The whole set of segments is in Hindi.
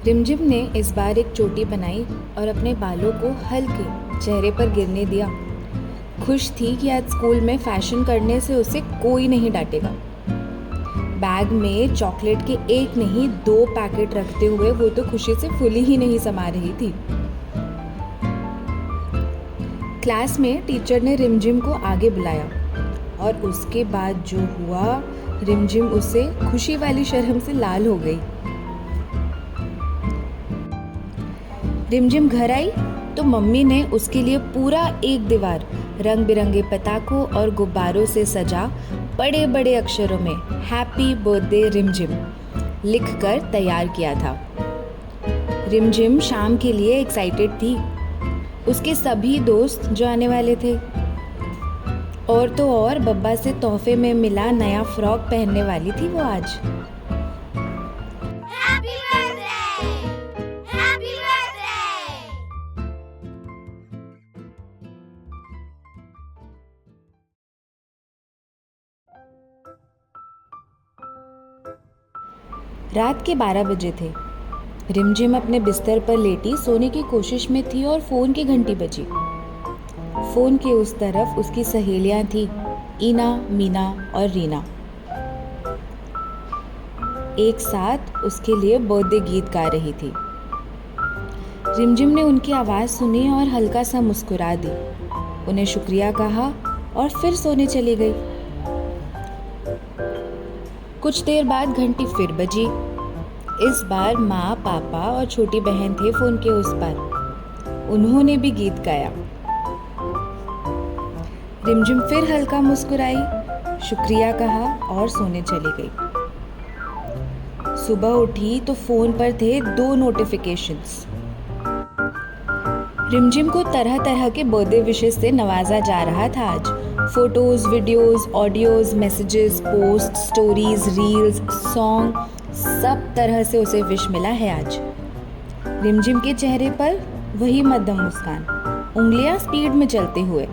रिमझिम ने इस बार एक चोटी बनाई और अपने बालों को हल्के चेहरे पर गिरने दिया। खुश थी कि आज स्कूल में फैशन करने से उसे कोई नहीं डांटेगा। बैग में चॉकलेट के एक नहीं 2 पैकेट रखते हुए वो तो खुशी से फुली ही नहीं समा रही थी। क्लास में टीचर ने रिमझिम को आगे बुलाया और उसके बाद जो हुआ, रिमझिम उससे खुशी वाली शर्म से लाल हो गई। रिमझिम घर आई तो मम्मी ने उसके लिए पूरा एक दीवार रंग बिरंगे पताकों और गुब्बारों से सजा बड़े बड़े अक्षरों में हैप्पी बर्थडे रिमझिम लिखकर तैयार किया था। रिमझिम शाम के लिए एक्साइटेड थी। उसके सभी दोस्त जो आने वाले थे और तो और बब्बा से तोहफे में मिला नया फ्रॉक पहनने वाली थी वो आज। रात के 12 बजे थे। रिमझिम अपने बिस्तर पर लेटी सोने की कोशिश में थी और फोन की घंटी बजी। फोन के उस तरफ उसकी सहेलियां थी, ईना, मीना और रीना। एक साथ उसके लिए बर्थडे गीत गा रही थी। रिमझिम ने उनकी आवाज़ सुनी और हल्का सा मुस्कुरा दी, उन्हें शुक्रिया कहा और फिर सोने चली गई। कुछ देर बाद घंटी फिर बजी। इस बार माँ, पापा और छोटी बहन थे फोन के उस पर। उन्होंने भी गीत गाया। रिमझिम फिर हल्का मुस्कुराई, शुक्रिया कहा और सोने चली गई। सुबह उठी तो फोन पर थे 2 नोटिफिकेशंस। रिमझिम को तरह तरह के बर्थडे विशेस से नवाजा जा रहा था आज। Photos, videos, audios, messages, post, stories, reels, song, सब तरह से उसे विश मिला है आज। रिमझिम के चेहरे पर वही मध्यम मुस्कान, उंगलियां स्पीड में चलते हुए।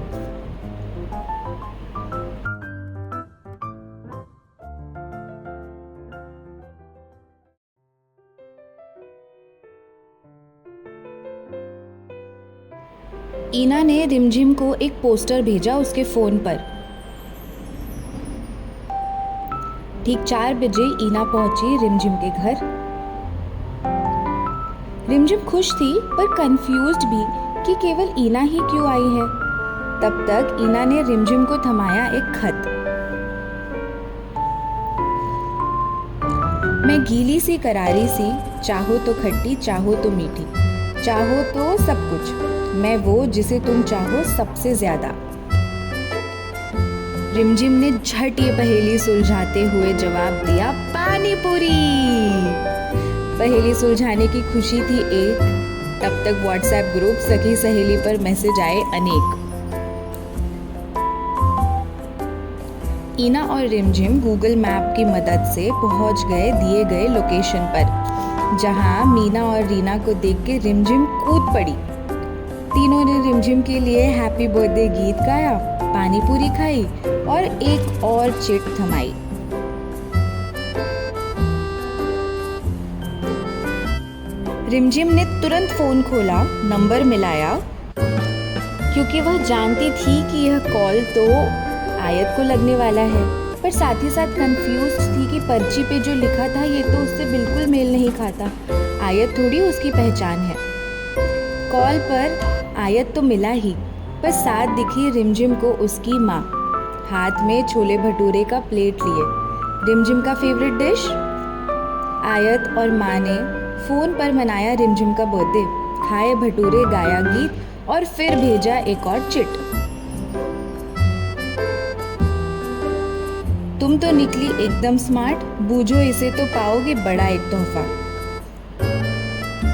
ईना ने रिमझिम को एक पोस्टर भेजा उसके फोन पर। ठीक 4 बजे ईना पहुंची रिमझिम के घर। रिमझिम खुश थी पर कंफ्यूज्ड भी कि केवल ईना ही क्यों आई है। तब तक ईना ने रिमझिम को थमाया एक खत। मैं गीली सी करारी सी, चाहो तो खट्टी चाहो तो मीठी, चाहो तो सब कुछ, मैं वो जिसे तुम चाहो सबसे ज्यादा। रिमझिम ने झट ये पहेली सुलझाते हुए जवाब दिया, पानी पूरी। पहेली सुलझाने की खुशी थी एक, तब तक व्हाट्सएप ग्रुप सखी सहेली पर मैसेज आए अनेक। ईना और रिमझिम गूगल मैप की मदद से पहुंच गए दिए गए लोकेशन पर, जहां मीना और रीना को देख के रिमझिम कूद पड़ी। तीनों ने रिमझिम के लिए हैप्पी बर्थडे गीत गाया, पानी पूरी खाई और एक और चिट थमाई। रिमझिम ने तुरंत फोन खोला, नंबर मिलाया, क्योंकि वह जानती थी कि यह कॉल तो आयत को लगने वाला है, पर साथ ही साथ कंफ्यूज थी कि पर्ची पे जो लिखा था ये तो उससे बिल्कुल मेल नहीं खाता। आयत थोड़ी उसकी पहचान है। कॉल पर आयत तो मिला ही, पर साथ दिखी रिमझिम को उसकी माँ, हाथ में छोले भटूरे का प्लेट लिए। रिमझिम का फेवरेट डिश। आयत और माँ ने फोन पर मनाया रिमझिम का बर्थडे, खाए भटूरे, गाया गीत और फिर भेजा एक और चिट। तुम तो निकली एकदम स्मार्ट, बूझो इसे तो पाओगे बड़ा एक तोहफा।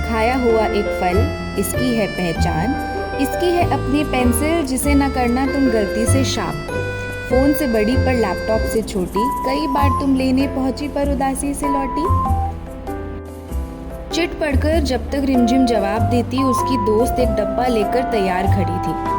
खाया हुआ एक फल, इसकी है पहचान, इसकी है अपनी पेंसिल जिसे न करना तुम गलती से शार्प। फोन से बड़ी पर लैपटॉप से छोटी, कई बार तुम लेने पहुंची पर उदासी से लौटी। चिट पढ़कर जब तक रिमझिम जवाब देती, उसकी दोस्त एक डब्बा लेकर तैयार खड़ी थी।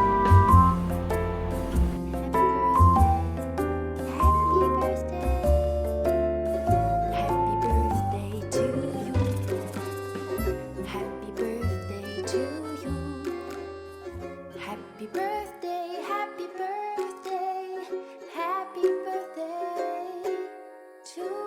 Happy birthday, happy birthday, happy birthday to